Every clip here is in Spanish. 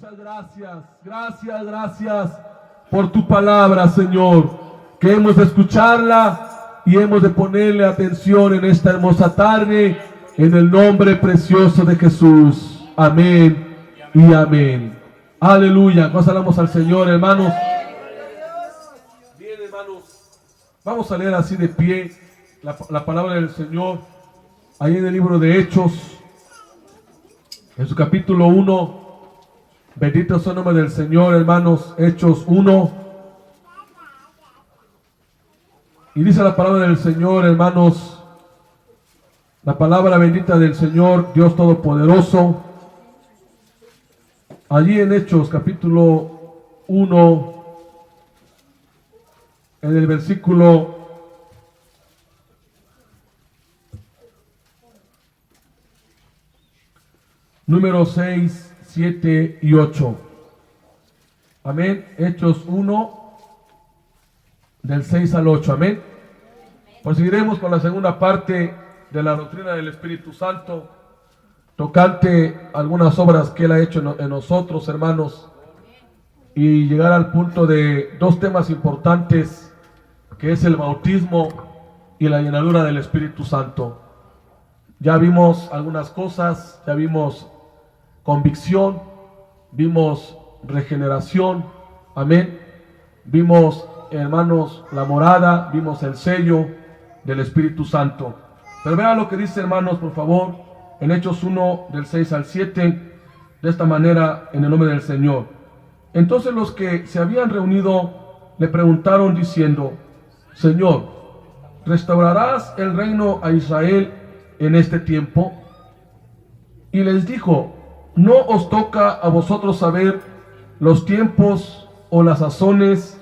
Muchas gracias por tu palabra, Señor, que hemos de escucharla y hemos de ponerle atención en esta hermosa tarde, en el nombre precioso de Jesús. Amén y amén. Aleluya. Consagramos al Señor, hermanos. Bien, hermanos, vamos a leer así de pie la palabra del Señor, ahí en el libro de Hechos, en su capítulo 1. Bendito sea el nombre del Señor, hermanos. Hechos 1. Y dice la palabra del Señor, hermanos, la palabra bendita del Señor, Dios Todopoderoso. Allí en Hechos, capítulo 1, en el versículo número 6, 7 y 8. Amén. Hechos 1, del 6 al 8. Amén. Proseguiremos con la segunda parte de la doctrina del Espíritu Santo, tocante algunas obras que Él ha hecho en nosotros, hermanos, y llegar al punto de dos temas importantes, que es el bautismo y la llenadura del Espíritu Santo. Ya vimos algunas cosas, ya vimos convicción, vimos regeneración, amén, vimos, hermanos, la morada, vimos el sello del Espíritu Santo. Pero vean lo que dice, hermanos, por favor, en Hechos 1, del 6 al 7, de esta manera, en el nombre del Señor. Entonces los que se habían reunido le preguntaron diciendo: Señor, ¿restaurarás el reino a Israel en este tiempo? Y les dijo: no os toca a vosotros saber los tiempos o las sazones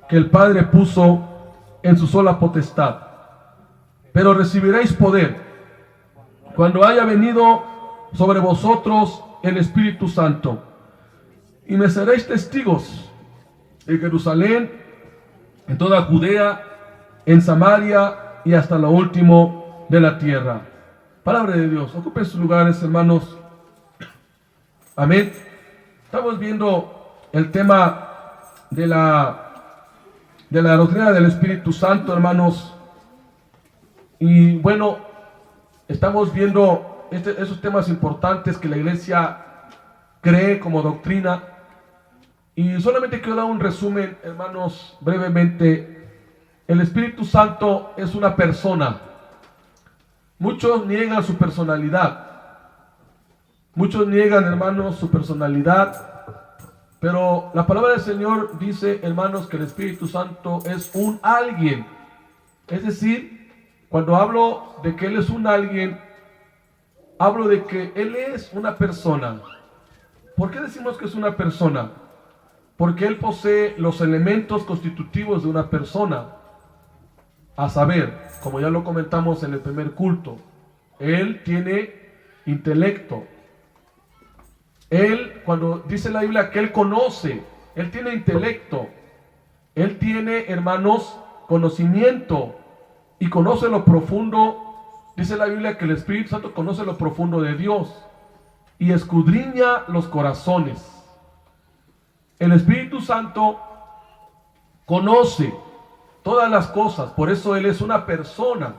que el Padre puso en su sola potestad, pero recibiréis poder cuando haya venido sobre vosotros el Espíritu Santo, y me seréis testigos en Jerusalén, en toda Judea, en Samaria y hasta lo último de la tierra. Palabra de Dios. Ocupen sus lugares, hermanos. Amén. Estamos viendo el tema de la doctrina del Espíritu Santo, hermanos. Y bueno, estamos viendo esos temas importantes que la iglesia cree como doctrina. Y solamente quiero dar un resumen, hermanos, brevemente. El Espíritu Santo es una persona. Muchos niegan su personalidad. Muchos niegan, hermanos, su personalidad, pero la palabra del Señor dice, hermanos, que el Espíritu Santo es un alguien. Es decir, cuando hablo de que Él es un alguien, hablo de que Él es una persona. ¿Por qué decimos que es una persona? Porque Él posee los elementos constitutivos de una persona. A saber, como ya lo comentamos en el primer culto, Él tiene intelecto. Él, cuando dice la Biblia que Él conoce, Él tiene intelecto, Él tiene, hermanos, conocimiento, y conoce lo profundo. Dice la Biblia que el Espíritu Santo conoce lo profundo de Dios y escudriña los corazones. El Espíritu Santo conoce todas las cosas, por eso Él es una persona.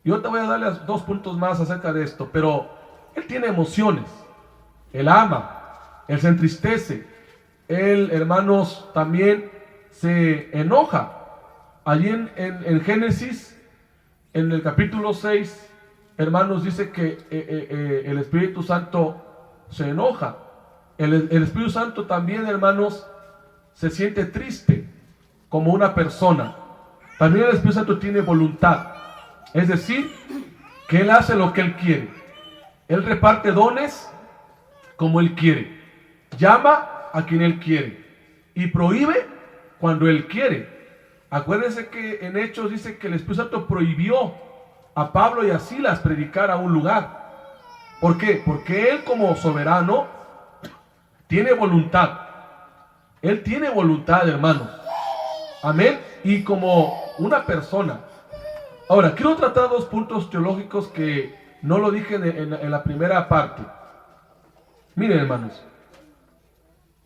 Yo te voy a darle dos puntos más acerca de esto, pero Él tiene emociones. Él ama, Él se entristece, Él, hermanos, también se enoja. Allí en Génesis, en el capítulo 6, hermanos, dice que el Espíritu Santo se enoja. El Espíritu Santo también, hermanos, se siente triste como una persona. También el Espíritu Santo tiene voluntad, es decir, que Él hace lo que Él quiere. Él reparte dones como Él quiere, llama a quien Él quiere y prohíbe cuando Él quiere. Acuérdense que en Hechos dice que el Espíritu Santo prohibió a Pablo y a Silas predicar a un lugar. ¿Por qué? Porque Él, como soberano, tiene voluntad. Él tiene voluntad, hermanos. Amén. Y como una persona. Ahora, quiero tratar dos puntos teológicos que no lo dije en la primera parte. Miren, hermanos,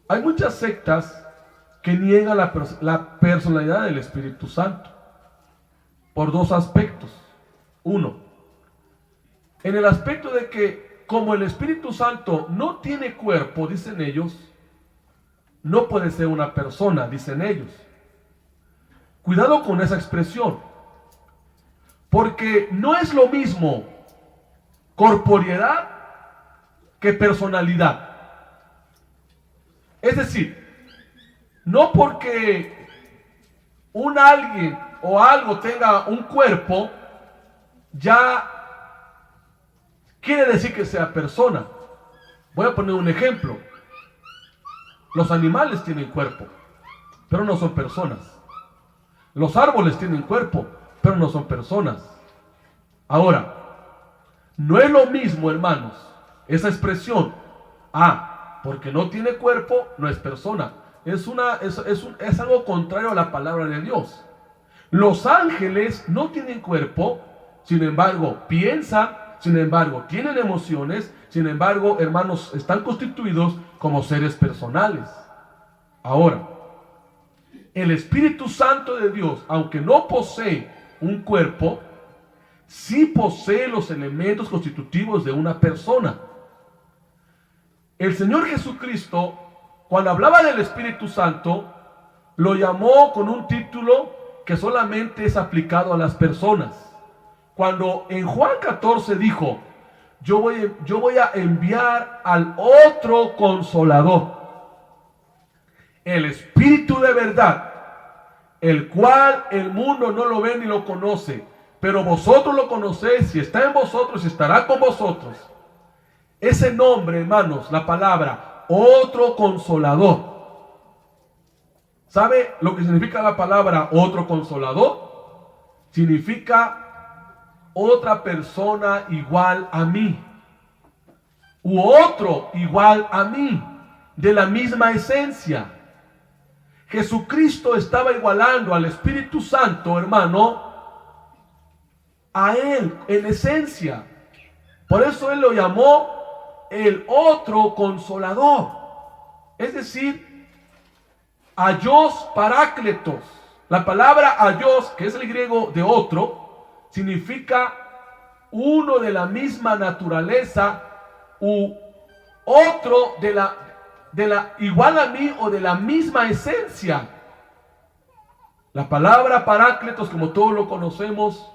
Hay muchas sectas que niegan la personalidad del Espíritu Santo por dos aspectos. Uno, en el aspecto de que como el Espíritu Santo no tiene cuerpo, dicen ellos, no puede ser una persona, dicen ellos. Cuidado con esa expresión, porque no es lo mismo corporeidad que personalidad. Es decir, no porque un alguien o algo tenga un cuerpo, ya quiere decir que sea persona. Voy a poner un ejemplo. Los animales tienen cuerpo, pero no son personas. Los árboles tienen cuerpo, pero no son personas. Ahora, no es lo mismo, hermanos, esa expresión, porque no tiene cuerpo, no es persona. Es algo contrario a la palabra de Dios. Los ángeles no tienen cuerpo, sin embargo, piensan, sin embargo, tienen emociones, sin embargo, hermanos, están constituidos como seres personales. Ahora, el Espíritu Santo de Dios, aunque no posee un cuerpo, sí posee los elementos constitutivos de una persona. El Señor Jesucristo, cuando hablaba del Espíritu Santo, lo llamó con un título que solamente es aplicado a las personas. Cuando en Juan 14 dijo, yo voy a enviar al otro Consolador, el Espíritu de verdad, el cual el mundo no lo ve ni lo conoce, pero vosotros lo conocéis, y está en vosotros y estará con vosotros. Ese nombre, hermanos, la palabra otro Consolador. ¿Sabe lo que significa la palabra otro Consolador? Significa otra persona igual a mí, u otro igual a mí, de la misma esencia. Jesucristo estaba igualando al Espíritu Santo, hermano, a Él en esencia. Por eso Él lo llamó el otro Consolador. Es decir, Ayos Parácletos. La palabra Ayos, que es el griego de otro, significa uno de la misma naturaleza u otro de la igual a mí o de la misma esencia. La palabra Parácletos, como todos lo conocemos,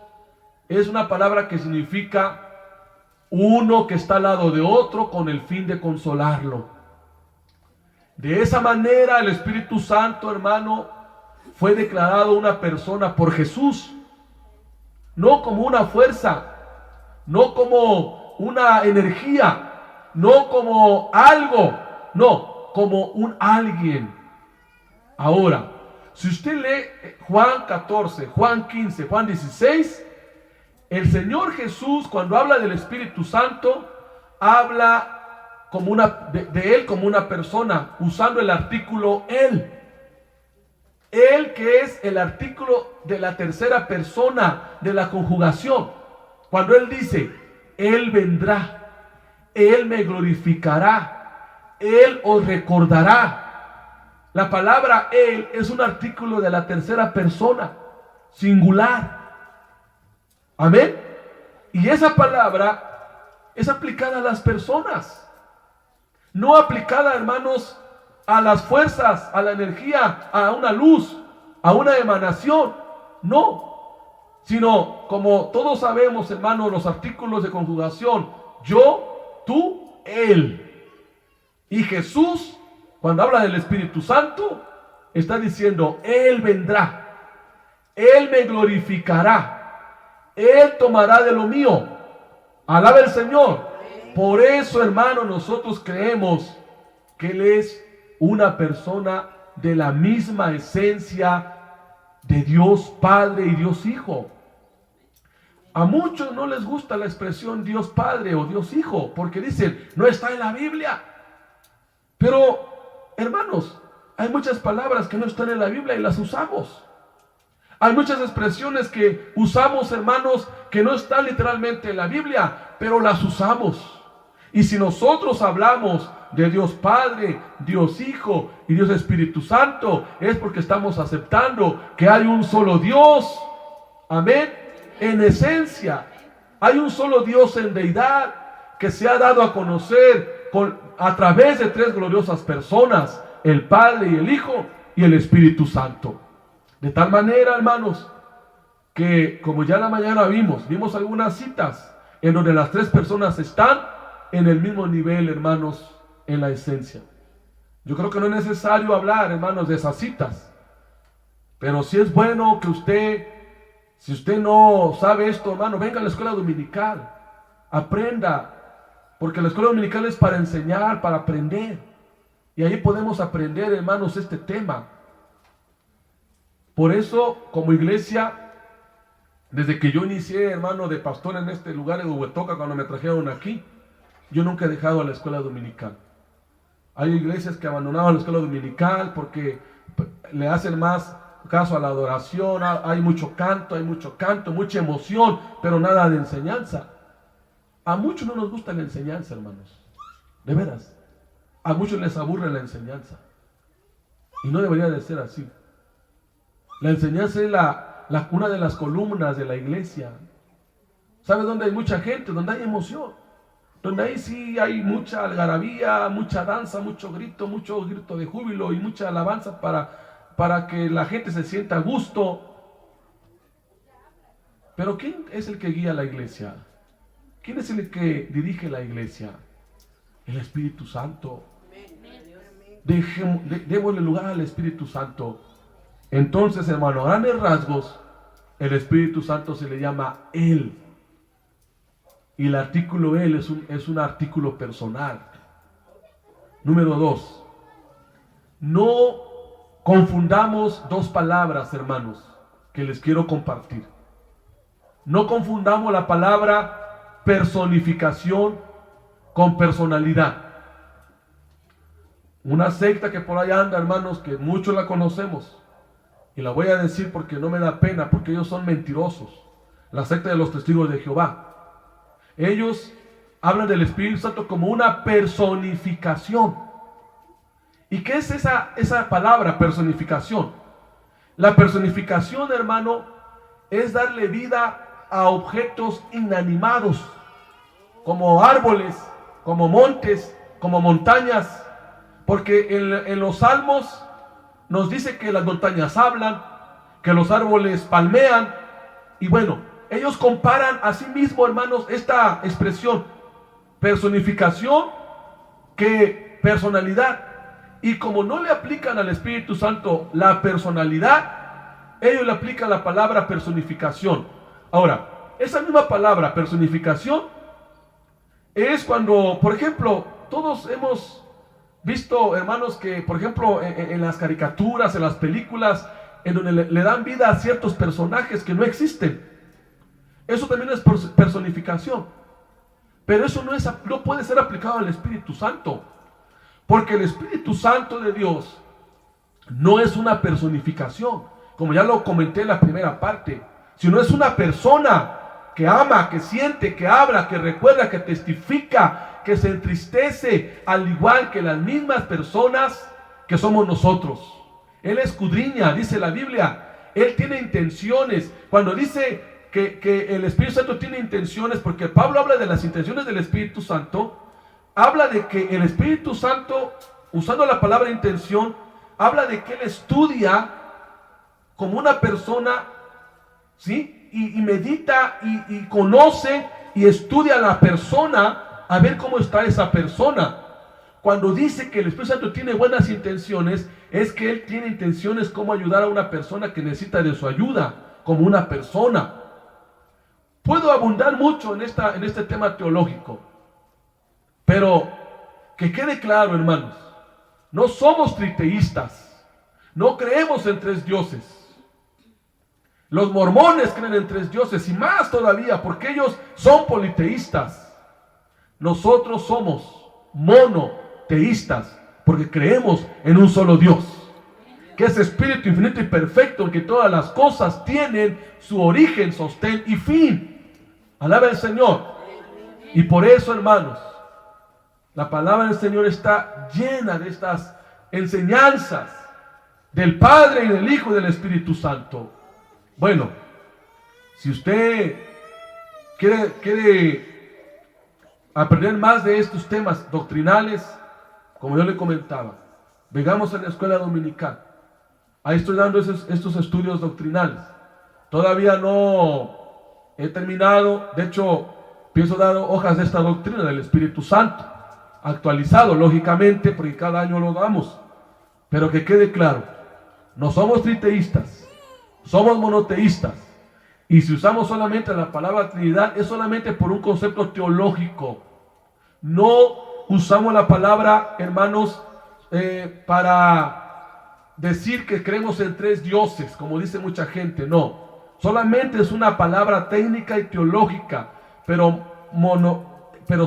es una palabra que significa uno que está al lado de otro con el fin de consolarlo. De esa manera el Espíritu Santo, hermano, fue declarado una persona por Jesús, no como una fuerza, no como una energía, no como algo, no, como un alguien. Ahora, si usted lee Juan 14, Juan 15, Juan 16, el Señor Jesús, cuando habla del Espíritu Santo, habla como de Él como una persona, usando el artículo Él. Él, que es el artículo de la tercera persona de la conjugación. Cuando Él dice, Él vendrá, Él me glorificará, Él os recordará. La palabra Él es un artículo de la tercera persona, singular. Amén. Y esa palabra es aplicada a las personas, no aplicada, hermanos, a las fuerzas, a la energía, a una luz, a una emanación. No, sino como todos sabemos, hermanos, los artículos de conjugación: yo, tú, él. Y Jesús, cuando habla del Espíritu Santo, está diciendo: Él vendrá, Él me glorificará, Él tomará de lo mío. Alaba el Señor. Por eso, hermano, nosotros creemos que Él es una persona de la misma esencia de Dios Padre y Dios Hijo. A muchos no les gusta la expresión Dios Padre o Dios Hijo, porque dicen, no está en la Biblia. Pero, hermanos, hay muchas palabras que no están en la Biblia y las usamos. Hay muchas expresiones que usamos, hermanos, que no están literalmente en la Biblia, pero las usamos. Y si nosotros hablamos de Dios Padre, Dios Hijo y Dios Espíritu Santo, es porque estamos aceptando que hay un solo Dios. Amén. En esencia, hay un solo Dios en deidad que se ha dado a conocer a través de tres gloriosas personas, el Padre y el Hijo y el Espíritu Santo. De tal manera, hermanos, que como ya en la mañana vimos algunas citas en donde las tres personas están en el mismo nivel, hermanos, en la esencia. Yo creo que no es necesario hablar, hermanos, de esas citas, pero sí es bueno que usted, si usted no sabe esto, hermano, venga a la escuela dominical, aprenda, porque la escuela dominical es para enseñar, para aprender, y ahí podemos aprender, hermanos, este tema. Por eso, como iglesia, desde que yo inicié, hermano, de pastor en este lugar de Huehuetoca, cuando me trajeron aquí, yo nunca he dejado a la escuela dominical. Hay iglesias que abandonaron la escuela dominical porque le hacen más caso a la adoración, hay mucho canto, mucha emoción, pero nada de enseñanza. A muchos no nos gusta la enseñanza, hermanos. De veras. A muchos les aburre la enseñanza. Y no debería de ser así. La enseñanza es una de las columnas de la iglesia. ¿Sabe dónde hay mucha gente? Donde hay emoción. Donde ahí sí hay mucha algarabía, mucha danza, mucho grito de júbilo y mucha alabanza para que la gente se sienta a gusto. Pero ¿quién es el que guía la iglesia? ¿Quién es el que dirige la iglesia? El Espíritu Santo. Démosle lugar al Espíritu Santo. Entonces, hermano, a grandes rasgos, el Espíritu Santo se le llama Él. Y el artículo Él es un artículo personal. Número 2. No confundamos dos palabras, hermanos, que les quiero compartir. No confundamos la palabra personificación con personalidad. Una secta que por ahí anda, hermanos, que muchos la conocemos. Y la voy a decir porque no me da pena, porque ellos son mentirosos. La secta de los testigos de Jehová. Ellos hablan del Espíritu Santo como una personificación. ¿Y qué es esa palabra, personificación? La personificación, hermano, es darle vida a objetos inanimados, como árboles, como montes, como montañas. Porque en los salmos nos dice que las montañas hablan, que los árboles palmean, y bueno, ellos comparan a sí mismos, hermanos, esta expresión, personificación, que personalidad. Y como no le aplican al Espíritu Santo la personalidad, ellos le aplican la palabra personificación. Ahora, esa misma palabra personificación es cuando, por ejemplo, todos hemos visto, hermanos, que por ejemplo en las caricaturas, en las películas, en donde le dan vida a ciertos personajes que no existen. Eso también es personificación. Pero eso no puede ser aplicado al Espíritu Santo. Porque el Espíritu Santo de Dios no es una personificación, como ya lo comenté en la primera parte, sino es una persona que ama, que siente, que habla, que recuerda, que testifica, que se entristece, al igual que las mismas personas que somos nosotros. Él escudriña, dice la Biblia. Él tiene intenciones. Cuando dice que el Espíritu Santo tiene intenciones, porque Pablo habla de las intenciones del Espíritu Santo, habla de que el Espíritu Santo, usando la palabra intención, habla de que Él estudia como una persona, ¿sí? Y medita y conoce y estudia a la persona a ver cómo está esa persona. Cuando dice que el Espíritu Santo tiene buenas intenciones, es que Él tiene intenciones como ayudar a una persona que necesita de su ayuda, como una persona. Puedo abundar mucho en este tema teológico, pero que quede claro, hermanos, no somos triteístas, no creemos en tres dioses. Los mormones creen en tres dioses y más todavía, porque ellos son politeístas. Nosotros somos monoteístas, porque creemos en un solo Dios, que es Espíritu infinito y perfecto, en que todas las cosas tienen su origen, sostén y fin. Alaba al Señor. Y por eso, hermanos, La palabra del Señor está llena de estas enseñanzas del Padre y del Hijo y del Espíritu Santo. Bueno, si usted quiere aprender más de estos temas doctrinales, como yo le comentaba, vengamos a la escuela dominical. Ahí estoy dando estos estudios doctrinales. Todavía no he terminado. De hecho, pienso dar hojas de esta doctrina del Espíritu Santo, actualizado lógicamente, porque cada año lo damos. Pero que quede claro, no somos triteístas, somos monoteístas. Y si usamos solamente la palabra Trinidad, es solamente por un concepto teológico. No usamos la palabra, hermanos, para decir que creemos en tres dioses, como dice mucha gente. No, solamente es una palabra técnica y teológica, pero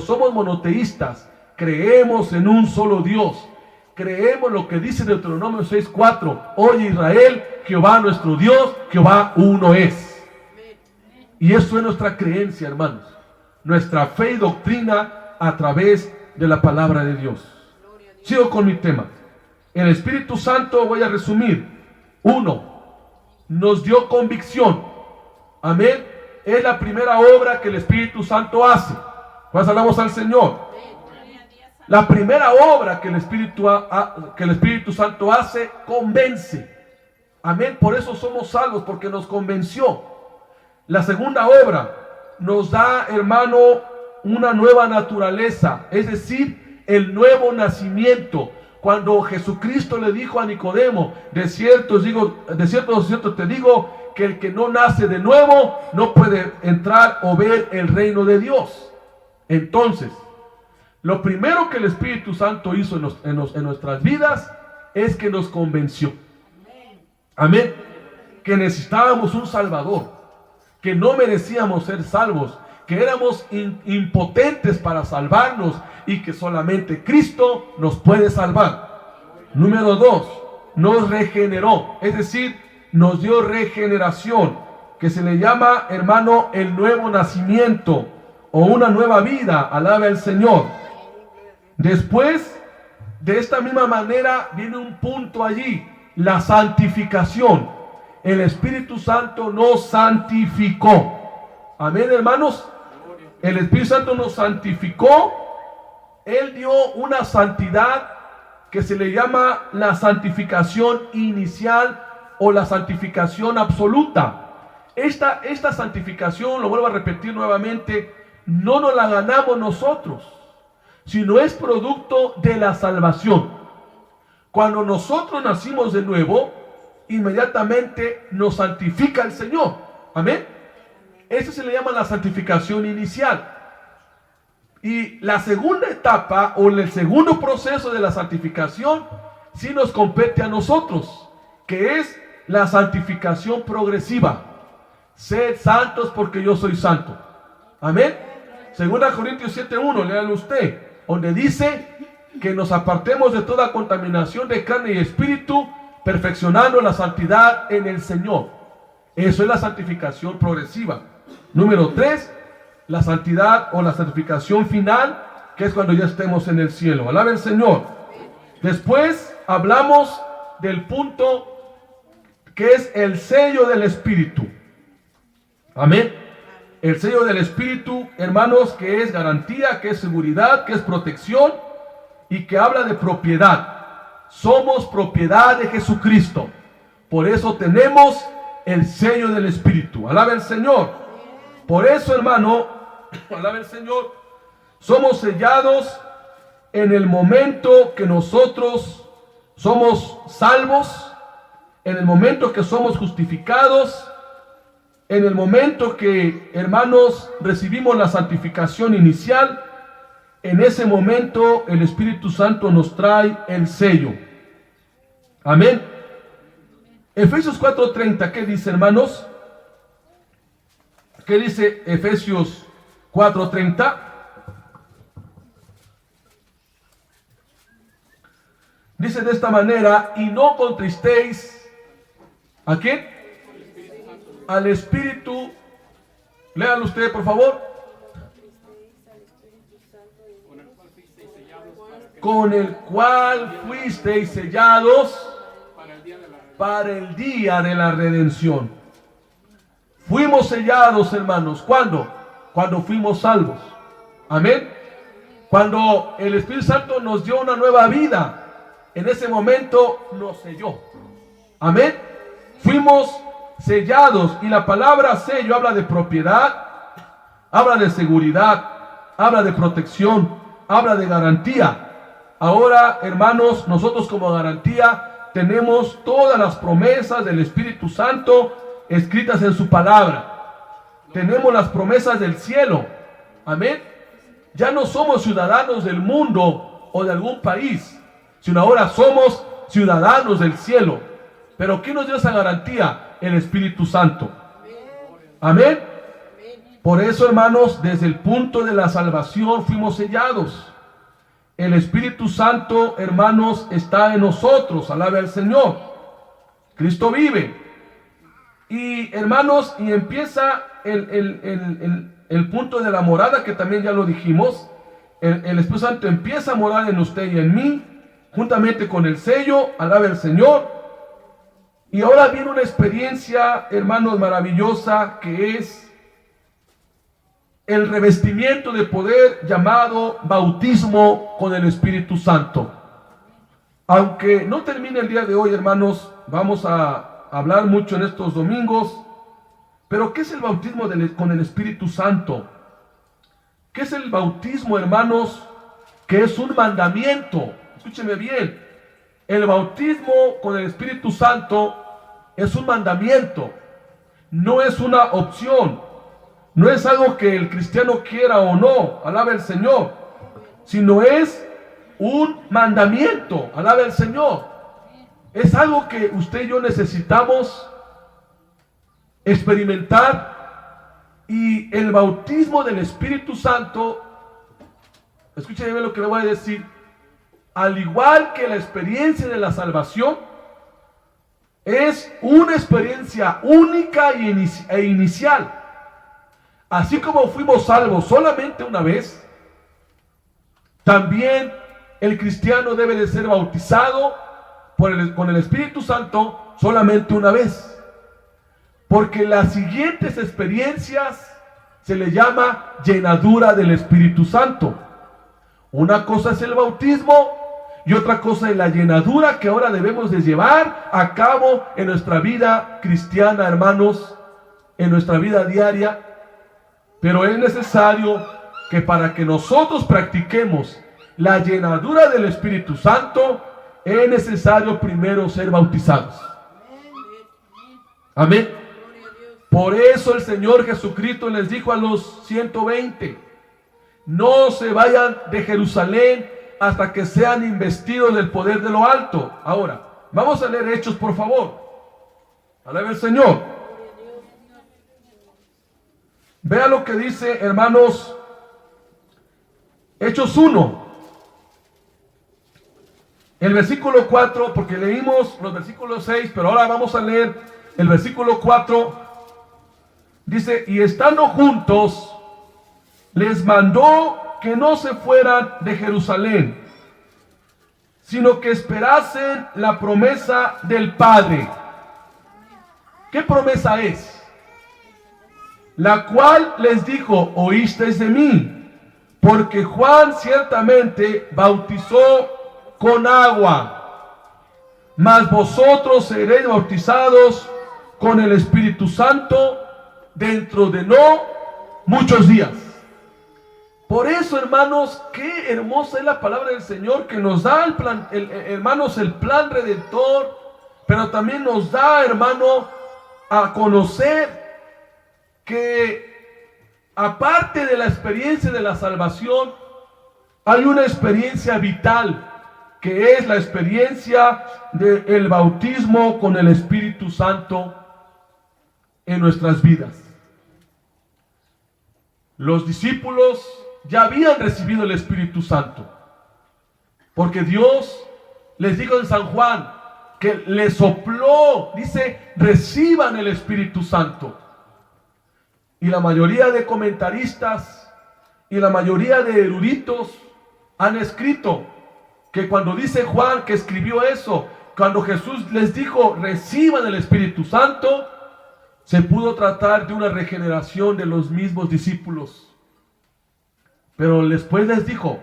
somos monoteístas. Creemos en un solo Dios. Creemos lo que dice Deuteronomio 6:4. Oye Israel, Jehová nuestro Dios, Jehová uno es. Y eso es nuestra creencia, hermanos. Nuestra fe y doctrina a través de la palabra de Dios. Sigo con mi tema. El Espíritu Santo, voy a resumir. 1. Nos dio convicción. Amén. Es la primera obra que el Espíritu Santo hace. Pues alabamos al Señor. La primera obra que el Espíritu Santo hace, convence. Amén. Por eso somos salvos, porque nos convenció. La segunda obra nos da, hermano, una nueva naturaleza, es decir, el nuevo nacimiento. Cuando Jesucristo le dijo a Nicodemo, de cierto te digo, que el que no nace de nuevo no puede entrar o ver el reino de Dios. Entonces, lo primero que el Espíritu Santo hizo en nuestras vidas es que nos convenció. Amén. Que necesitábamos un Salvador, que no merecíamos ser salvos, que éramos impotentes para salvarnos y que solamente Cristo nos puede salvar. Número 2, nos regeneró, es decir, nos dio regeneración, que se le llama, hermano, el nuevo nacimiento o una nueva vida. Alabe al Señor. Después, de esta misma manera, viene un punto allí, la santificación. El Espíritu Santo nos santificó. Amén, hermanos. El Espíritu Santo nos santificó. Él dio una santidad que se le llama la santificación inicial o la santificación absoluta. Esta santificación, lo vuelvo a repetir nuevamente, no nos la ganamos nosotros, sino es producto de la salvación. Cuando nosotros nacimos de nuevo, inmediatamente nos santifica el Señor. Amén. Eso se le llama la santificación inicial. Y la segunda etapa o el segundo proceso de la santificación sí nos compete a nosotros, que es la santificación progresiva. Sed santos porque yo soy santo. Amén. 2 Corintios 7:1, léalo usted, donde dice que nos apartemos de toda contaminación de carne y espíritu, perfeccionando la santidad en el Señor. Eso es la santificación progresiva. Número 3, la santidad o la santificación final, que es cuando ya estemos en el cielo. Alabe al Señor. Después hablamos del punto que es el sello del Espíritu. Amén. El sello del Espíritu, hermanos, que es garantía, que es seguridad, que es protección y que habla de propiedad. Somos propiedad de Jesucristo. Por eso tenemos el sello del Espíritu. Alabe al Señor. Por eso, hermano, alabe al Señor, somos sellados en el momento que nosotros somos salvos, en el momento que somos justificados, en el momento que, hermanos, recibimos la santificación inicial. En ese momento el Espíritu Santo nos trae el sello. Amén. Efesios 4:30, ¿qué dice, hermanos? ¿Qué dice Efesios 4:30? Dice de esta manera: y no contristéis, ¿a quién? Al Espíritu. Léalo usted, por favor. con el cual fuisteis sellados para el día de la redención. Fuimos sellados, hermanos. ¿Cuándo? Cuando fuimos salvos. Amén. Cuando el Espíritu Santo nos dio una nueva vida, en ese momento nos selló. Amén. Fuimos sellados, y la palabra sello habla de propiedad, habla de seguridad, habla de protección, habla de garantía. Ahora, hermanos, nosotros como garantía tenemos todas las promesas del Espíritu Santo escritas en su palabra. Tenemos las promesas del cielo. Amén. Ya no somos ciudadanos del mundo o de algún país, sino ahora somos ciudadanos del cielo. Pero ¿qué nos dio esa garantía? El Espíritu Santo. Amén. Por eso, hermanos, desde el punto de la salvación fuimos sellados. El Espíritu Santo, hermanos, está en nosotros. Alabe al Señor. Cristo vive. Y, hermanos, y empieza el punto de la morada, que también ya lo dijimos. El Espíritu Santo empieza a morar en usted y en mí, juntamente con el sello. Alabe al Señor. Y ahora viene una experiencia, hermanos, maravillosa, que es el revestimiento de poder llamado bautismo con el Espíritu Santo. Aunque no termine el día de hoy, hermanos, vamos a hablar mucho en estos domingos. Pero ¿qué es el bautismo con el Espíritu Santo? ¿Qué es el bautismo, hermanos? Que es un mandamiento. Escúcheme bien. El bautismo con el Espíritu Santo es un mandamiento. No es una opción. No es algo que el cristiano quiera o no, alabe al Señor, sino es un mandamiento, alabe al Señor. Es algo que usted y yo necesitamos experimentar. Y el bautismo del Espíritu Santo, escúcheme lo que le voy a decir, al igual que la experiencia de la salvación, es una experiencia única e inicial. Así como fuimos salvos solamente una vez, también el cristiano debe de ser bautizado con el Espíritu Santo solamente una vez. Porque las siguientes experiencias se le llama llenadura del Espíritu Santo. Una cosa es el bautismo y otra cosa es la llenadura que ahora debemos de llevar a cabo en nuestra vida cristiana, hermanos, en nuestra vida diaria. Pero es necesario que para que nosotros practiquemos la llenadura del Espíritu Santo, es necesario primero ser bautizados. Amén. Por eso el Señor Jesucristo les dijo a los 120, no se vayan de Jerusalén hasta que sean investidos del poder de lo alto. Ahora, vamos a leer Hechos, por favor. Alabe al Señor. Vea lo que dice, hermanos, Hechos 1. El versículo 4, porque leímos los versículos 6, pero ahora vamos a leer el versículo 4. Dice, y estando juntos, les mandó que no se fueran de Jerusalén, sino que esperasen la promesa del Padre. ¿Qué promesa es? La cual les dijo, oísteis de mí, porque Juan ciertamente bautizó con agua, mas vosotros seréis bautizados con el Espíritu Santo dentro de no muchos días. Por eso, hermanos, qué hermosa es la palabra del Señor, que nos da el plan, hermanos, el plan redentor, pero también nos da, hermano, a conocer que aparte de la experiencia de la salvación, hay una experiencia vital, que es la experiencia del bautismo con el Espíritu Santo en nuestras vidas. Los discípulos ya habían recibido el Espíritu Santo, porque Dios les dijo en San Juan que les sopló, dice, reciban el Espíritu Santo. Y la mayoría de comentaristas y la mayoría de eruditos han escrito que cuando dice Juan que escribió eso, cuando Jesús les dijo, reciban el Espíritu Santo, se pudo tratar de una regeneración de los mismos discípulos. Pero después les dijo,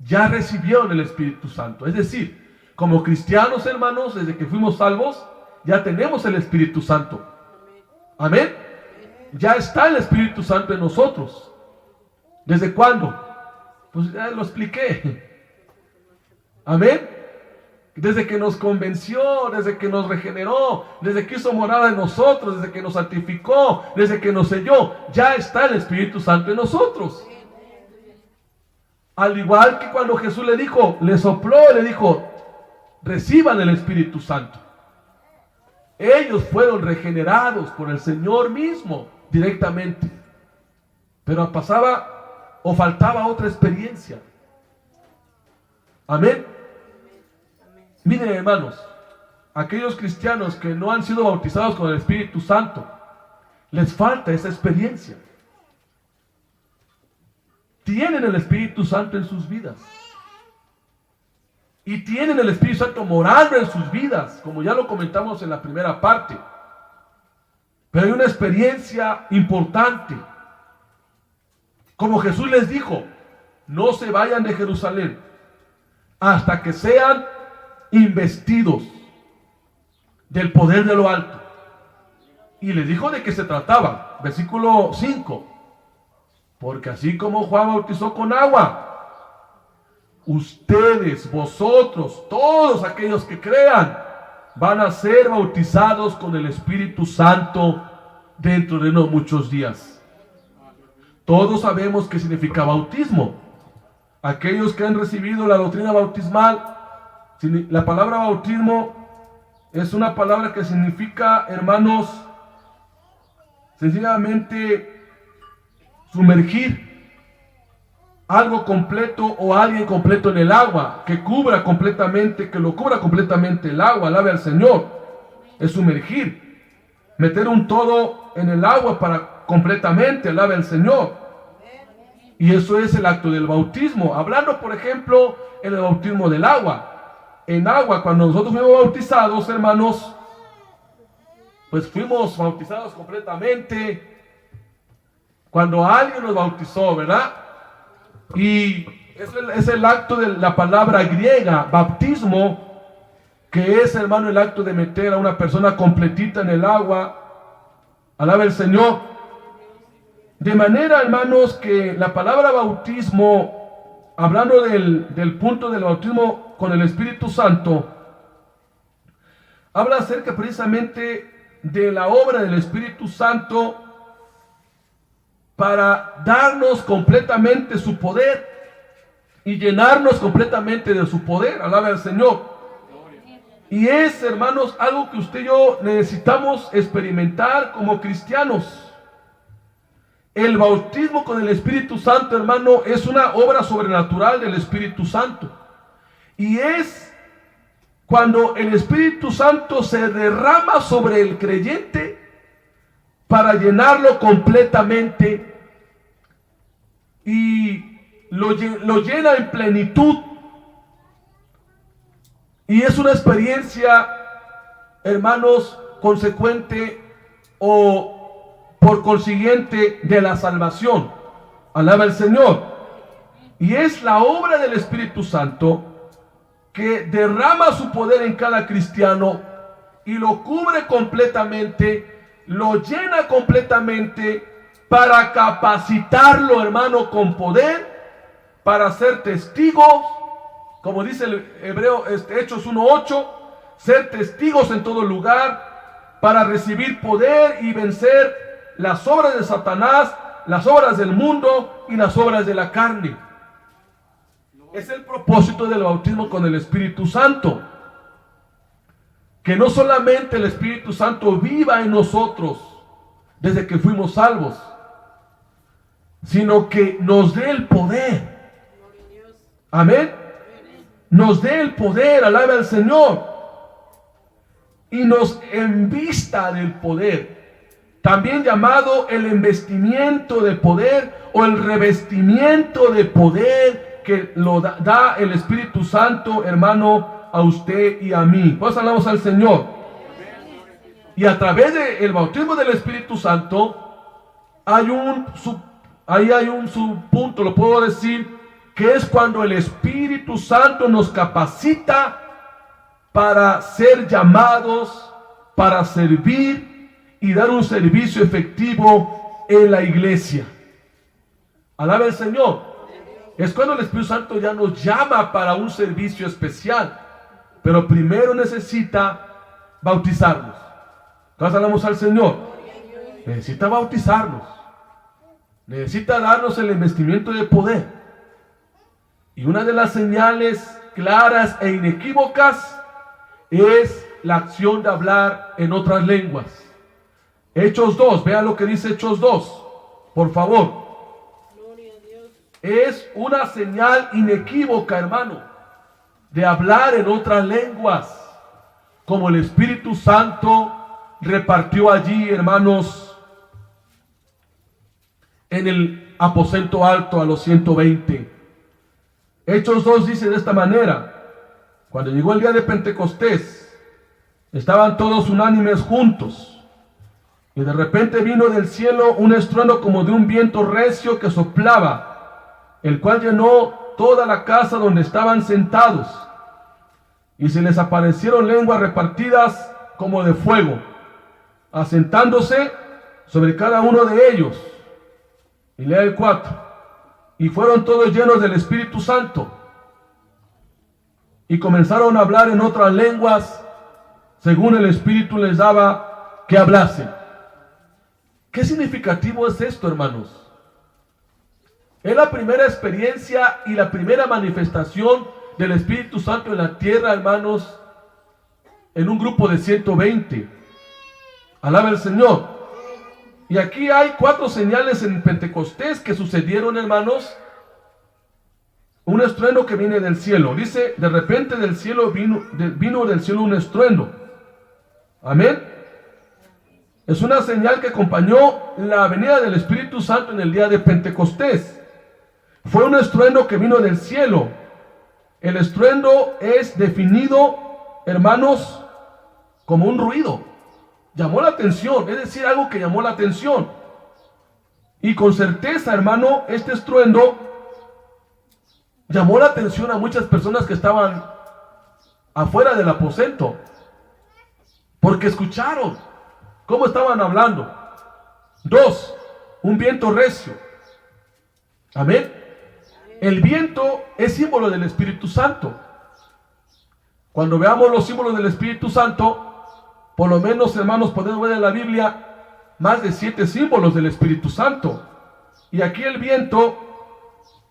ya recibieron el Espíritu Santo. Es decir, como cristianos, hermanos, desde que fuimos salvos, ya tenemos el Espíritu Santo. Amén. Ya está el Espíritu Santo en nosotros. ¿Desde cuándo? Pues ya lo expliqué. Amén. Desde que nos convenció, desde que nos regeneró, desde que hizo morada en nosotros, desde que nos santificó, desde que nos selló, ya está el Espíritu Santo en nosotros. Al igual que cuando Jesús le dijo, le sopló, le dijo, reciban el Espíritu Santo. Ellos fueron regenerados por el Señor mismo, directamente. Pero pasaba o faltaba otra experiencia. Amén. Miren, hermanos, aquellos cristianos que no han sido bautizados con el Espíritu Santo, les falta esa experiencia. Tienen el Espíritu Santo en sus vidas. Y tienen el Espíritu Santo morando en sus vidas, como ya lo comentamos en la primera parte. Pero hay una experiencia importante. Como Jesús les dijo, no se vayan de Jerusalén hasta que sean investidos del poder de lo alto. Y les dijo de qué se trataba. Versículo 5. Porque así como Juan bautizó con agua, ustedes, vosotros, todos aquellos que crean, van a ser bautizados con el Espíritu Santo dentro de unos muchos días. Todos sabemos qué significa bautismo. Aquellos que han recibido la doctrina bautismal, la palabra bautismo es una palabra que significa, hermanos, sencillamente sumergir algo completo o alguien completo en el agua, que lo cubra completamente el agua. Alabe al Señor. Es sumergir, meter un todo en el agua para completamente, alabe al Señor. Y eso es el acto del bautismo. Hablando, por ejemplo, en el bautismo del agua. En agua, cuando nosotros fuimos bautizados, hermanos, pues fuimos bautizados completamente. Cuando alguien nos bautizó, ¿verdad? Y es el acto de la palabra griega, bautismo, que es, hermano, el acto de meter a una persona completita en el agua. Alabe el Señor. De manera, hermanos, que la palabra bautismo, hablando del punto del bautismo con el Espíritu Santo, habla acerca precisamente de la obra del Espíritu Santo para darnos completamente su poder y llenarnos completamente de su poder. Alabe al Señor. Y es, hermanos, algo que usted y yo necesitamos experimentar como cristianos. El bautismo con el Espíritu Santo, hermano, es una obra sobrenatural del Espíritu Santo. Y es cuando el Espíritu Santo se derrama sobre el creyente para llenarlo completamente y lo llena en plenitud. Y es una experiencia, hermanos, consecuente o por consiguiente de la salvación. Alaba al Señor. Y es la obra del Espíritu Santo que derrama su poder en cada cristiano y lo cubre completamente, lo llena completamente para capacitarlo, hermano, con poder para ser testigos, como dice el Hebreo, Hechos 1:8, ser testigos en todo lugar para recibir poder y vencer las obras de Satanás, las obras del mundo y las obras de la carne. Es el propósito del bautismo con el Espíritu Santo. Que no solamente el Espíritu Santo viva en nosotros desde que fuimos salvos, sino que nos dé el poder. Amén. Nos dé el poder, alabe al Señor. Y nos envista del poder. También llamado el embestimiento de poder o el revestimiento de poder que lo da el Espíritu Santo, hermano, a usted y a mí. Pues hablamos al Señor. Y a través del bautismo del Espíritu Santo, hay un subpunto, lo puedo decir, que es cuando el Espíritu Santo nos capacita para ser llamados, para servir y dar un servicio efectivo en la iglesia. Alaba el Señor. Es cuando el Espíritu Santo ya nos llama para un servicio especial, pero primero necesita bautizarnos. Entonces hablamos al Señor. Necesita bautizarnos. Necesita darnos el investimiento de poder. Y una de las señales claras e inequívocas es la acción de hablar en otras lenguas. Hechos 2, vean lo que dice Hechos 2, por favor. Es una señal inequívoca, hermano, de hablar en otras lenguas, como el Espíritu Santo repartió allí, hermanos, en el aposento alto a los 120. Hechos 2 dice de esta manera: cuando llegó el día de Pentecostés, estaban todos unánimes juntos, y de repente vino del cielo un estruendo como de un viento recio que soplaba, el cual llenó toda la casa donde estaban sentados, y se les aparecieron lenguas repartidas como de fuego, asentándose sobre cada uno de ellos. Y lea el 4. Y fueron todos llenos del Espíritu Santo, y comenzaron a hablar en otras lenguas, según el Espíritu les daba que hablasen. ¿Qué significativo es esto, hermanos? Es la primera experiencia y la primera manifestación del Espíritu Santo en la tierra, hermanos, en un grupo de 120. Alaba el Señor. Y aquí hay 4 señales en Pentecostés que sucedieron, hermanos. Un estruendo que viene del cielo. Dice, de repente del cielo vino del cielo un estruendo. Amén. Es una señal que acompañó la venida del Espíritu Santo en el día de Pentecostés. Fue un estruendo que vino del cielo. El estruendo es definido, hermanos, como un ruido. Llamó la atención, es decir, algo que llamó la atención. Y con certeza, hermano, este estruendo llamó la atención a muchas personas que estaban afuera del aposento, porque escucharon cómo estaban hablando. 2, un viento recio. Amén. El viento es símbolo del Espíritu Santo. Cuando veamos los símbolos del Espíritu Santo, por lo menos, hermanos, podemos ver en la Biblia más de 7 símbolos del Espíritu Santo. Y aquí el viento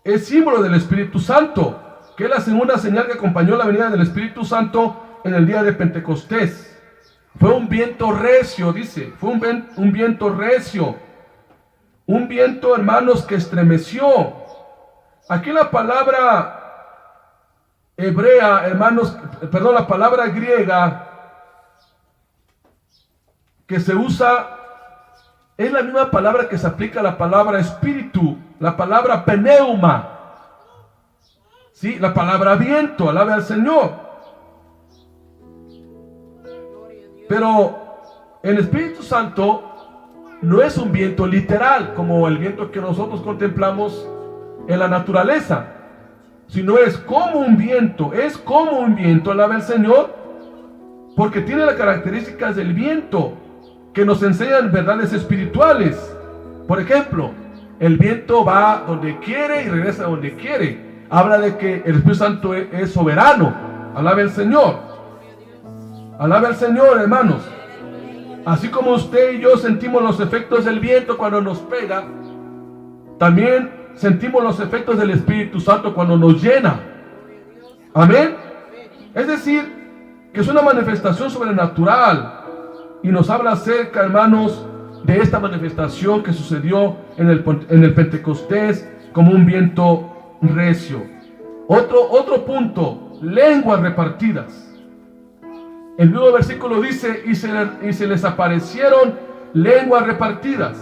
es símbolo del Espíritu Santo, que es la segunda señal que acompañó la venida del Espíritu Santo en el día de Pentecostés. Fue un viento recio, dice, fue un viento recio. Un viento, hermanos, que estremeció. Aquí la palabra hebrea, hermanos, perdón, la palabra griega que se usa es la misma palabra que se aplica a la palabra espíritu, la palabra pneuma, ¿sí? La palabra viento, alabe al Señor. Pero el Espíritu Santo no es un viento literal, como el viento que nosotros contemplamos en la naturaleza, sino es como un viento, alabe al Señor, porque tiene las características del viento, que nos enseñan verdades espirituales. Por ejemplo, el viento va donde quiere y regresa donde quiere. Habla de que el Espíritu Santo es soberano. Alabe al Señor. Alabe al Señor, hermanos. Así como usted y yo sentimos los efectos del viento cuando nos pega, también sentimos los efectos del Espíritu Santo cuando nos llena. Amén. Es decir, que es una manifestación sobrenatural. Y nos habla acerca, hermanos, de esta manifestación que sucedió en el Pentecostés como un viento recio. Otro punto, lenguas repartidas. El nuevo versículo dice, y se les aparecieron lenguas repartidas.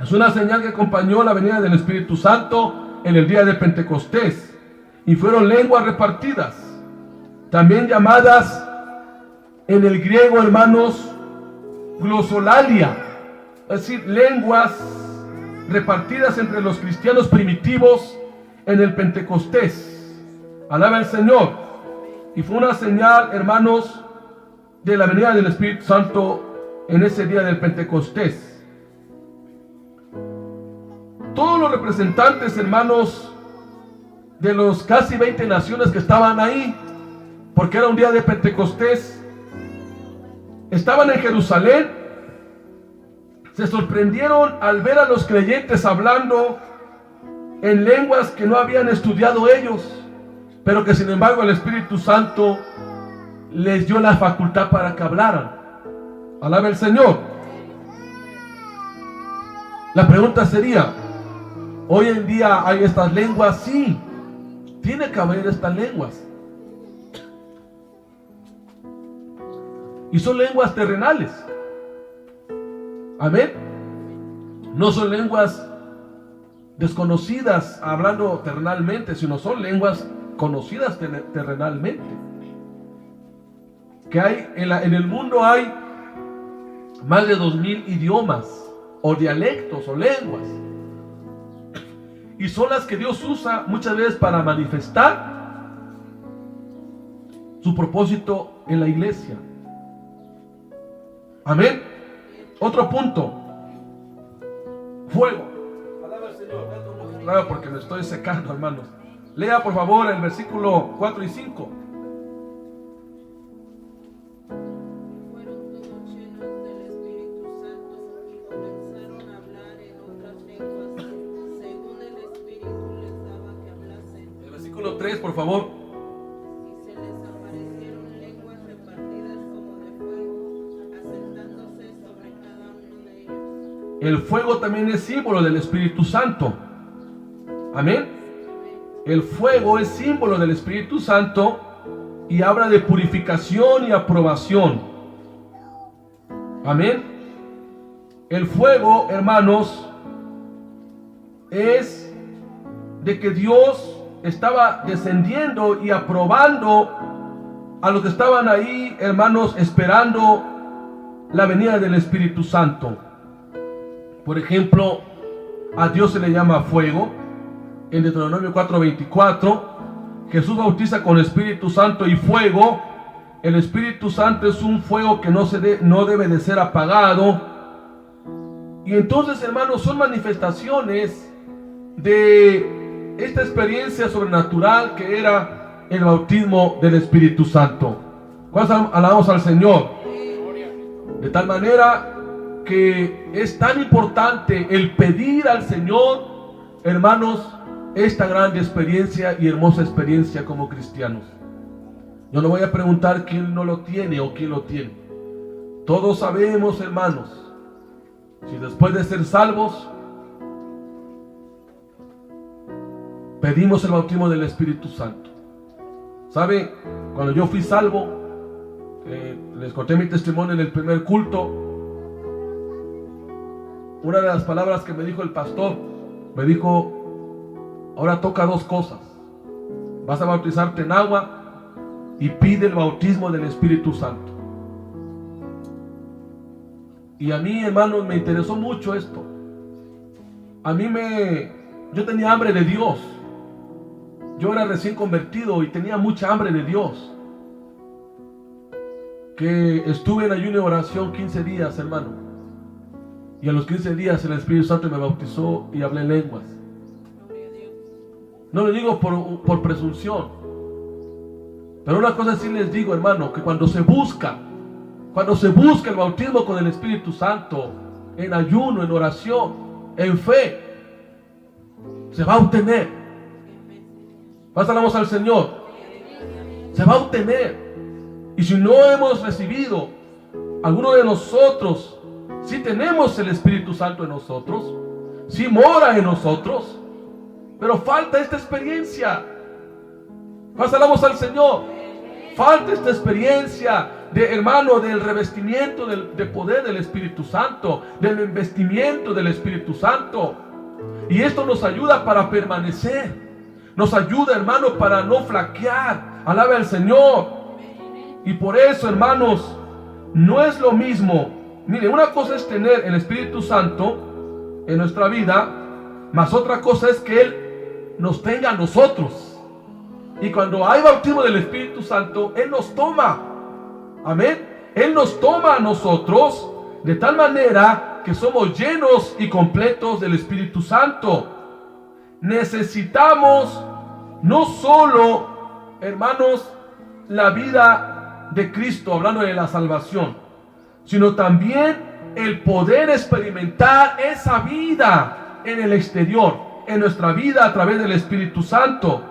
Es una señal que acompañó la venida del Espíritu Santo en el día de Pentecostés, y fueron lenguas repartidas, también llamadas en el griego, hermanos, glosolalia, es decir, lenguas repartidas entre los cristianos primitivos en el Pentecostés. Alaba al Señor. Y fue una señal, hermanos, de la venida del Espíritu Santo en ese día del Pentecostés. Todos los representantes, hermanos, de los casi 20 naciones que estaban ahí, porque era un día de Pentecostés, estaban en Jerusalén. Se sorprendieron al ver a los creyentes hablando en lenguas que no habían estudiado ellos, pero que sin embargo el Espíritu Santo les dio la facultad para que hablaran. Alaba el Señor. La pregunta sería, ¿hoy en día hay estas lenguas? Sí, tiene que haber estas lenguas. Y son lenguas terrenales. Amén. No son lenguas desconocidas hablando terrenalmente, sino son lenguas conocidas terrenalmente. Que hay en el mundo hay más de 2000 idiomas o dialectos o lenguas, y son las que Dios usa muchas veces para manifestar su propósito en la iglesia. Amén. Otro punto: fuego. Alaba al Señor. Claro, porque me estoy secando, hermanos. Lea por favor el versículo 4 y 5. Fueron todos llenos del Espíritu Santo y comenzaron a hablar en otras lenguas, según el Espíritu les daba que hablasen. El versículo 3, por favor. Y se les aparecieron lenguas repartidas como de fuego, asentándose sobre cada uno de ellos. El fuego también es símbolo del Espíritu Santo. Amén. El fuego es símbolo del Espíritu Santo y habla de purificación y aprobación. Amén. El fuego, hermanos, es de que Dios estaba descendiendo y aprobando a los que estaban ahí, hermanos, esperando la venida del Espíritu Santo. Por ejemplo, a Dios se le llama fuego. En Deuteronomio 4:24, Jesús bautiza con Espíritu Santo y fuego. El Espíritu Santo es un fuego que no debe de ser apagado. Y entonces, hermanos, son manifestaciones de esta experiencia sobrenatural que era el bautismo del Espíritu Santo. ¿Cuántos alabamos al Señor? De tal manera que es tan importante el pedir al Señor, hermanos, esta grande experiencia y hermosa experiencia como cristianos. Yo no voy a preguntar quién no lo tiene o quién lo tiene. Todos sabemos, hermanos, si después de ser salvos pedimos el bautismo del Espíritu Santo. ¿Sabe? Cuando yo fui salvo, les conté mi testimonio en el primer culto. Una de las palabras que me dijo el pastor, me dijo: ahora toca dos cosas. Vas a bautizarte en agua y pide el bautismo del Espíritu Santo. Y a mí, hermanos, me interesó mucho esto. Yo tenía hambre de Dios. Yo era recién convertido y tenía mucha hambre de Dios. Que estuve en ayuno y oración 15 días, hermano. Y a los 15 días el Espíritu Santo me bautizó y hablé lenguas. No lo digo por presunción, pero una cosa sí les digo, hermano, que cuando se busca el bautismo con el Espíritu Santo, en ayuno, en oración, en fe, se va a obtener. Pasamos al Señor. Se va a obtener. Y si no hemos recibido, alguno de nosotros, si tenemos el Espíritu Santo en nosotros, si mora en nosotros, pero falta esta experiencia. Pasamos al Señor. Falta esta experiencia hermano, del revestimiento de poder del Espíritu Santo, del investimiento del Espíritu Santo. Y esto nos ayuda para permanecer. Nos ayuda, hermano, para no flaquear. Alabe al Señor. Y por eso, hermanos, no es lo mismo. Mire, una cosa es tener el Espíritu Santo en nuestra vida, más otra cosa es que Él nos tenga a nosotros. Y cuando hay bautismo del Espíritu Santo, Él nos toma. Amén. Él nos toma a nosotros de tal manera que somos llenos y completos del Espíritu Santo. Necesitamos no solo, hermanos, la vida de Cristo, hablando de la salvación, sino también el poder experimentar esa vida en el exterior, en nuestra vida a través del Espíritu Santo.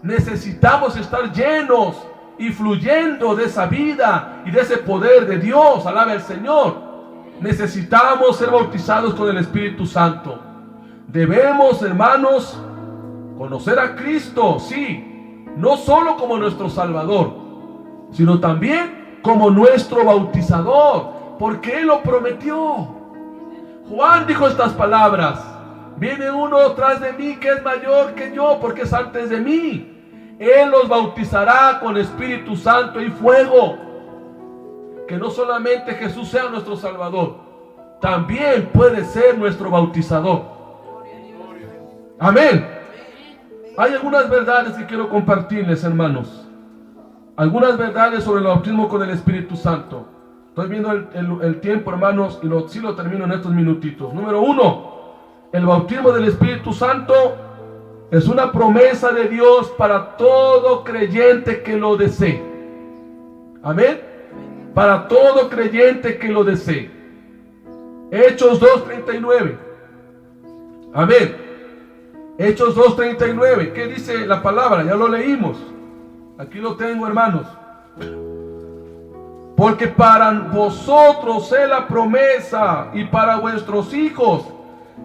Necesitamos estar llenos y fluyendo de esa vida y de ese poder de Dios. Alabe al Señor. Necesitamos ser bautizados con el Espíritu Santo. Debemos, hermanos, conocer a Cristo, sí, no solo como nuestro Salvador, sino también como nuestro bautizador, porque Él lo prometió. Juan dijo estas palabras: viene uno tras de mí que es mayor que yo, porque es antes de mí. Él los bautizará con Espíritu Santo y fuego. Que no solamente Jesús sea nuestro Salvador, también puede ser nuestro bautizador. Amén. Hay algunas verdades que quiero compartirles, hermanos. Algunas verdades sobre el bautismo con el Espíritu Santo. Estoy viendo el tiempo, hermanos, y sí lo termino en estos minutitos. Número 1, el bautismo del Espíritu Santo es una promesa de Dios para todo creyente que lo desee. Amén. Para todo creyente que lo desee. Hechos 2:39. Amén. Hechos 2:39. ¿Qué dice la palabra? Ya lo leímos. Aquí lo tengo, hermanos. Porque para vosotros es la promesa, y para vuestros hijos,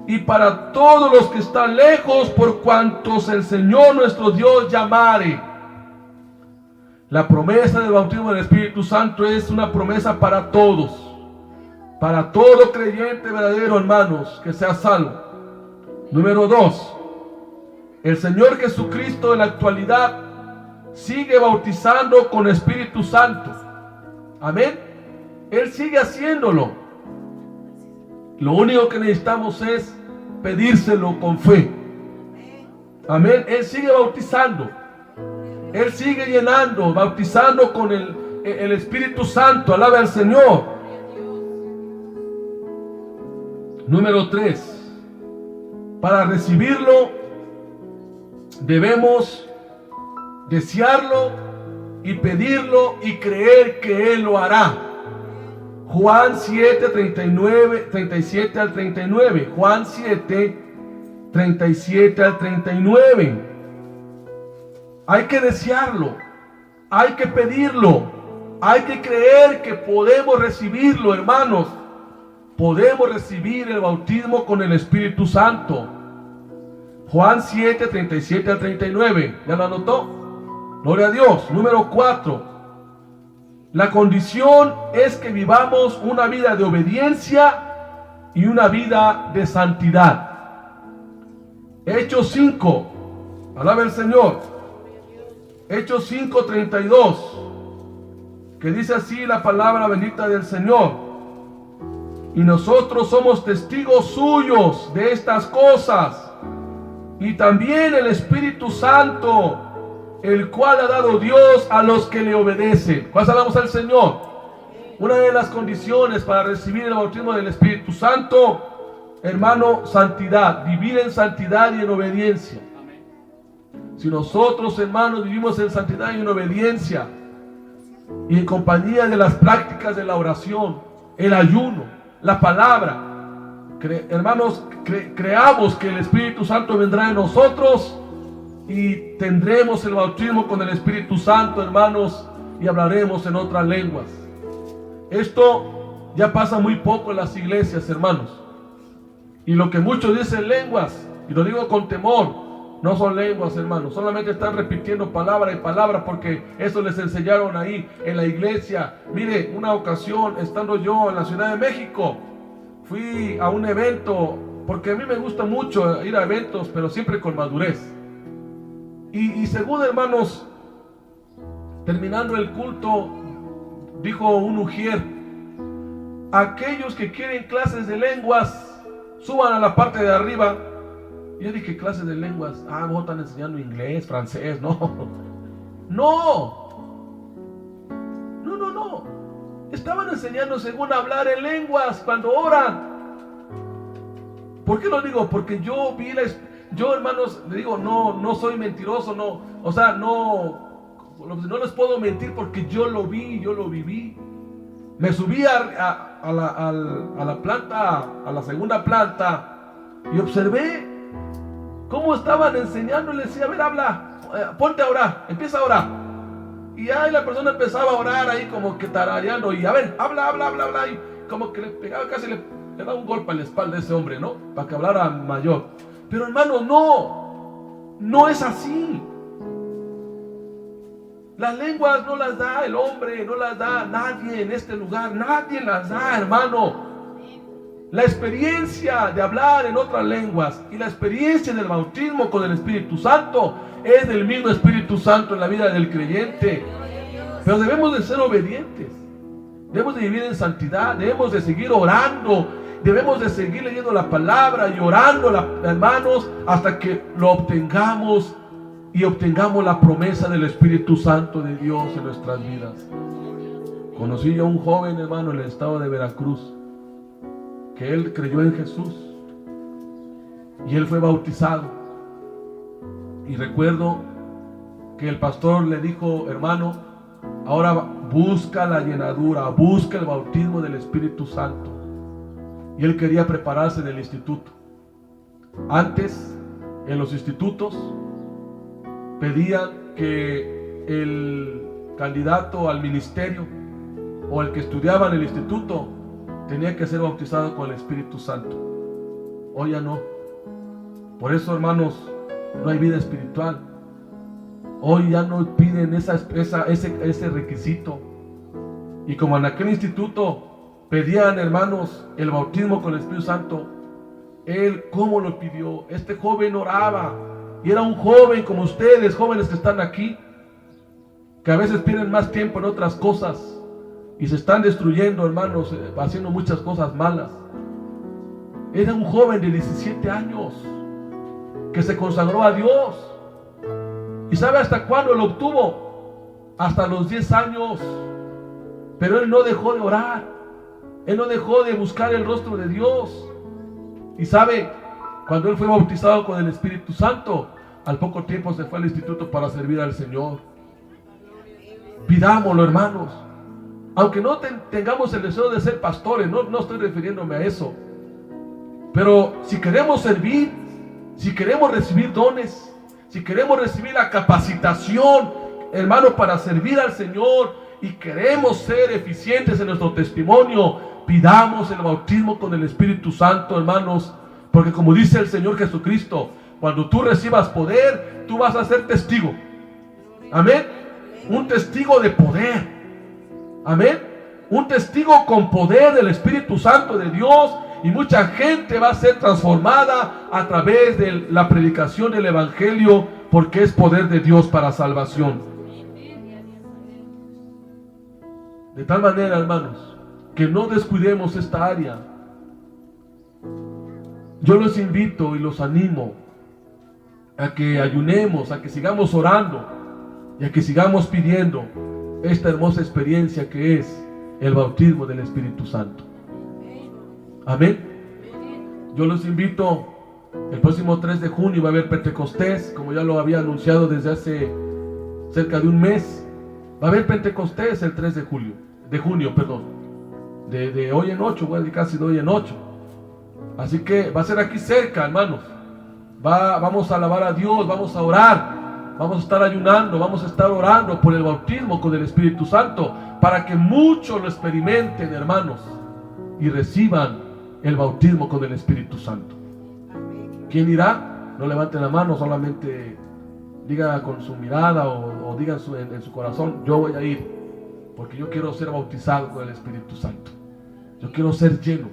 y para todos los que están lejos, por cuantos el Señor nuestro Dios llamare. La promesa del bautismo del Espíritu Santo es una promesa para todos, para todo creyente verdadero, hermanos, que sea salvo. Número 2, el Señor Jesucristo en la actualidad sigue bautizando con Espíritu Santo. Amén. Él sigue haciéndolo. Lo único que necesitamos es pedírselo con fe. Amén. Él sigue bautizando. Él sigue llenando, bautizando con el Espíritu Santo. Alabe al Señor. Número 3. Para recibirlo debemos desearlo y pedirlo y creer que Él lo hará. Juan 7, 37 al 39. Juan 7, 37 al 39. Hay que desearlo, hay que pedirlo, hay que creer que podemos recibirlo, hermanos. Podemos recibir el bautismo con el Espíritu Santo. Juan 7, 37 al 39. ¿Ya lo anotó? Gloria a Dios. Número 4. La condición es que vivamos una vida de obediencia y una vida de santidad. Hechos 5. Alabe al Señor. Hechos 5, 32. Que dice así la palabra bendita del Señor: y nosotros somos testigos suyos de estas cosas, y también el Espíritu Santo, el cual ha dado Dios a los que le obedecen. ¿Cuál salamos al Señor? Una de las condiciones para recibir el bautismo del Espíritu Santo, hermano, santidad. Vivir en santidad y en obediencia. Si nosotros, hermanos, vivimos en santidad y en obediencia, y en compañía de las prácticas de la oración, el ayuno, la palabra, hermanos, creamos que el Espíritu Santo vendrá en nosotros y tendremos el bautismo con el Espíritu Santo, hermanos, y hablaremos en otras lenguas. Esto ya pasa muy poco en las iglesias, hermanos. Y lo que muchos dicen lenguas, y lo digo con temor, no son lenguas, hermanos. Solamente están repitiendo palabra y palabra porque eso les enseñaron ahí en la iglesia. Mire, una ocasión, estando yo en la Ciudad de México, fui a un evento porque a mí me gusta mucho ir a eventos, pero siempre con madurez. Y según, hermanos, terminando el culto, dijo un ujier: aquellos que quieren clases de lenguas, suban a la parte de arriba. Y yo dije, clases de lenguas, vos están enseñando inglés, francés. No, estaban enseñando según hablar en lenguas cuando oran. ¿Por qué lo digo? Porque yo hermanos, le digo, no soy mentiroso, no les puedo mentir, porque yo lo vi, yo lo viví. Me subí a la planta, a la segunda planta, y observé cómo estaban enseñando. Y le decía, a ver, habla, ponte a orar, empieza a orar. Y ahí la persona empezaba a orar ahí como que tarareando, y a ver, habla, y como que le pegaba, casi le daba un golpe a la espalda a ese hombre, ¿no? Para que hablara mayor. Pero hermano, no es así. Las lenguas no las da el hombre, no las da nadie en este lugar, nadie las da, hermano. La experiencia de hablar en otras lenguas y la experiencia del bautismo con el Espíritu Santo es del mismo Espíritu Santo en la vida del creyente. Pero debemos de ser obedientes, debemos de vivir en santidad, debemos de seguir orando, debemos de seguir leyendo la palabra y orando, hermanos, hasta que lo obtengamos y obtengamos la promesa del Espíritu Santo de Dios en nuestras vidas. Conocí yo a un joven, hermano, en el estado de Veracruz, que él creyó en Jesús y él fue bautizado. Y recuerdo que el pastor le dijo: hermano, ahora busca la llenadura, busca el bautismo del Espíritu Santo. Y él quería prepararse en el instituto. Antes, en los institutos, pedían que el candidato al ministerio o el que estudiaba en el instituto tenía que ser bautizado con el Espíritu Santo. Hoy ya no. Por eso, hermanos, no hay vida espiritual. Hoy ya no piden ese requisito. Y como en aquel instituto pedían, hermanos, el bautismo con el Espíritu Santo, él, ¿cómo lo pidió? Este joven oraba, y era un joven como ustedes, jóvenes que están aquí, que a veces pierden más tiempo en otras cosas y se están destruyendo, hermanos, haciendo muchas cosas malas. Era un joven de 17 años que se consagró a Dios. ¿Y sabe hasta cuándo lo obtuvo? Hasta los 10 años. Pero él no dejó de orar, él no dejó de buscar el rostro de Dios. Y sabe, cuando él fue bautizado con el Espíritu Santo, al poco tiempo se fue al instituto para servir al Señor. Pidámoslo, hermanos. Aunque no tengamos el deseo de ser pastores, no estoy refiriéndome a eso. Pero si queremos servir, si queremos recibir dones, si queremos recibir la capacitación, hermanos, para servir al Señor, y queremos ser eficientes en nuestro testimonio, pidamos el bautismo con el Espíritu Santo, hermanos. Porque como dice el Señor Jesucristo, cuando tú recibas poder, tú vas a ser testigo. Amén. Un testigo de poder. Amén. Un testigo con poder del Espíritu Santo de Dios. Y mucha gente va a ser transformada a través de la predicación del Evangelio, porque es poder de Dios para salvación. De tal manera, hermanos, que no descuidemos esta área. Yo los invito y los animo a que ayunemos, a que sigamos orando y a que sigamos pidiendo esta hermosa experiencia que es el bautismo del Espíritu Santo. Amén. Yo los invito, el próximo 3 de junio va a haber Pentecostés, como ya lo había anunciado desde hace cerca de un mes. Va a haber Pentecostés el 3 de junio, de hoy en 8, voy a decir casi de hoy en 8. Así que va a ser aquí cerca, hermanos. Vamos a alabar a Dios, vamos a orar, vamos a estar ayunando, vamos a estar orando por el bautismo con el Espíritu Santo, para que muchos lo experimenten, hermanos, y reciban el bautismo con el Espíritu Santo. ¿Quién irá? No levanten la mano, solamente diga con su mirada o diga en su corazón: yo voy a ir, porque yo quiero ser bautizado con el Espíritu Santo. Yo quiero ser lleno.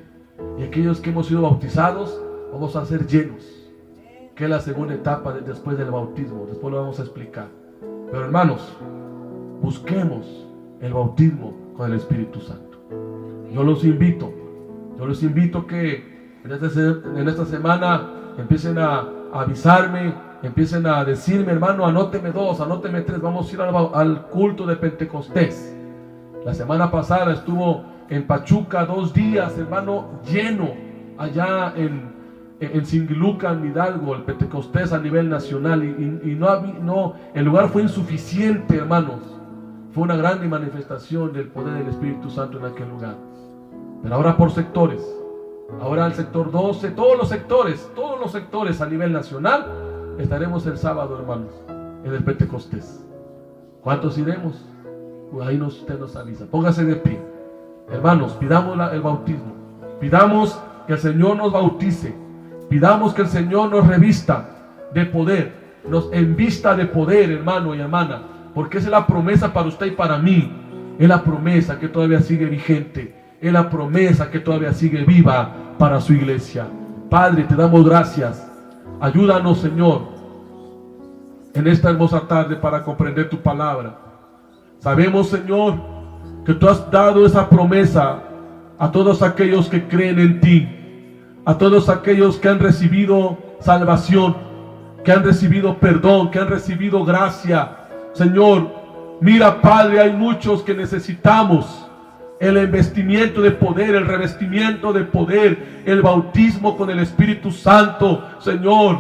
Y aquellos que hemos sido bautizados, vamos a ser llenos, que es la segunda etapa después del bautismo. Después lo vamos a explicar. Pero hermanos, busquemos el bautismo con el Espíritu Santo. Yo los invito que en esta semana empiecen a avisarme, empiecen a decirme, hermano, anóteme 2, anóteme 3, vamos a ir al culto de Pentecostés. La semana pasada estuvo en Pachuca 2 días, hermano, lleno allá en Singilucan, Hidalgo, el Pentecostés a nivel nacional, y el lugar fue insuficiente, hermanos. Fue una grande manifestación del poder del Espíritu Santo en aquel lugar. Pero ahora por sectores, ahora el sector 12, todos los sectores a nivel nacional, estaremos el sábado, hermanos, en el Pentecostés. ¿Cuántos iremos? Pues ahí usted nos avisa. Póngase de pie. Hermanos, pidamos el bautismo. Pidamos que el Señor nos bautice. Pidamos que el Señor nos revista de poder. Nos envista de poder, hermano y hermana. Porque esa es la promesa para usted y para mí. Es la promesa que todavía sigue vigente. Es la promesa que todavía sigue viva para su iglesia. Padre, te damos gracias. Ayúdanos, Señor, en esta hermosa tarde para comprender tu palabra. Sabemos, Señor, que tú has dado esa promesa a todos aquellos que creen en ti, a todos aquellos que han recibido salvación, que han recibido perdón, que han recibido gracia. Señor, mira, Padre, hay muchos que necesitamos el investimiento de poder, el revestimiento de poder, el bautismo con el Espíritu Santo, Señor.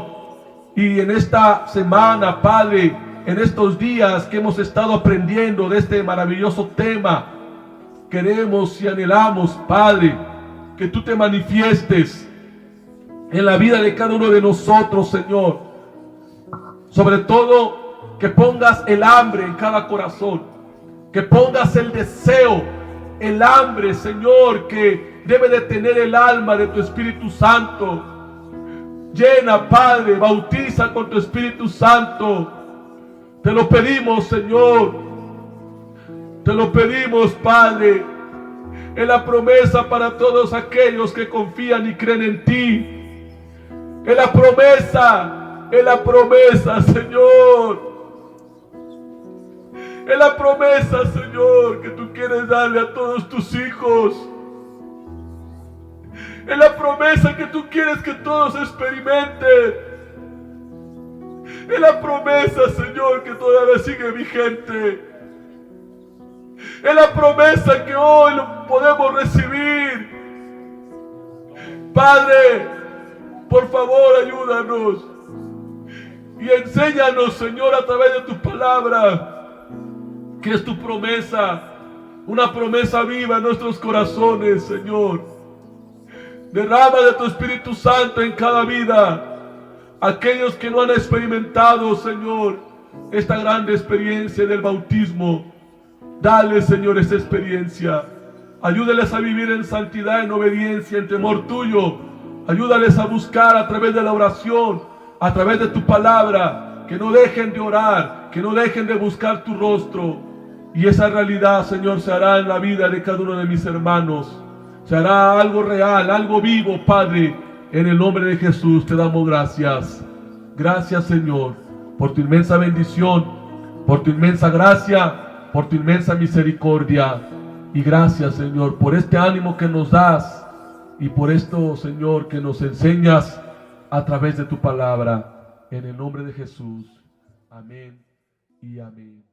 Y en esta semana, Padre, en estos días que hemos estado aprendiendo de este maravilloso tema, queremos y anhelamos, Padre, que tú te manifiestes en la vida de cada uno de nosotros, Señor. Sobre todo, que pongas el hambre en cada corazón, que pongas el deseo, el hambre, Señor, que debe de tener el alma de tu Espíritu Santo. Llena, Padre, bautiza con tu Espíritu Santo. Te lo pedimos, Señor. Te lo pedimos, Padre. Es la promesa para todos aquellos que confían y creen en ti. Es la promesa, Señor. Es la promesa, Señor, que tú quieres darle a todos tus hijos. Es la promesa que tú quieres que todos experimenten. Es la promesa, Señor, que todavía sigue vigente. Es la promesa que hoy lo podemos recibir. Padre, por favor, ayúdanos. Y enséñanos, Señor, a través de tu palabra, que es tu promesa, una promesa viva en nuestros corazones, Señor. Derrama de tu Espíritu Santo en cada vida. Aquellos que no han experimentado, Señor, esta grande experiencia del bautismo, dale, Señor, esa experiencia. Ayúdales a vivir en santidad, en obediencia, en temor tuyo. Ayúdales a buscar a través de la oración, a través de tu palabra, que no dejen de orar, que no dejen de buscar tu rostro. Y esa realidad, Señor, se hará en la vida de cada uno de mis hermanos. Se hará algo real, algo vivo, Padre. En el nombre de Jesús te damos gracias. Gracias, Señor, por tu inmensa bendición, por tu inmensa gracia, por tu inmensa misericordia. Y gracias, Señor, por este ánimo que nos das y por esto, Señor, que nos enseñas a través de tu palabra. En el nombre de Jesús. Amén y amén.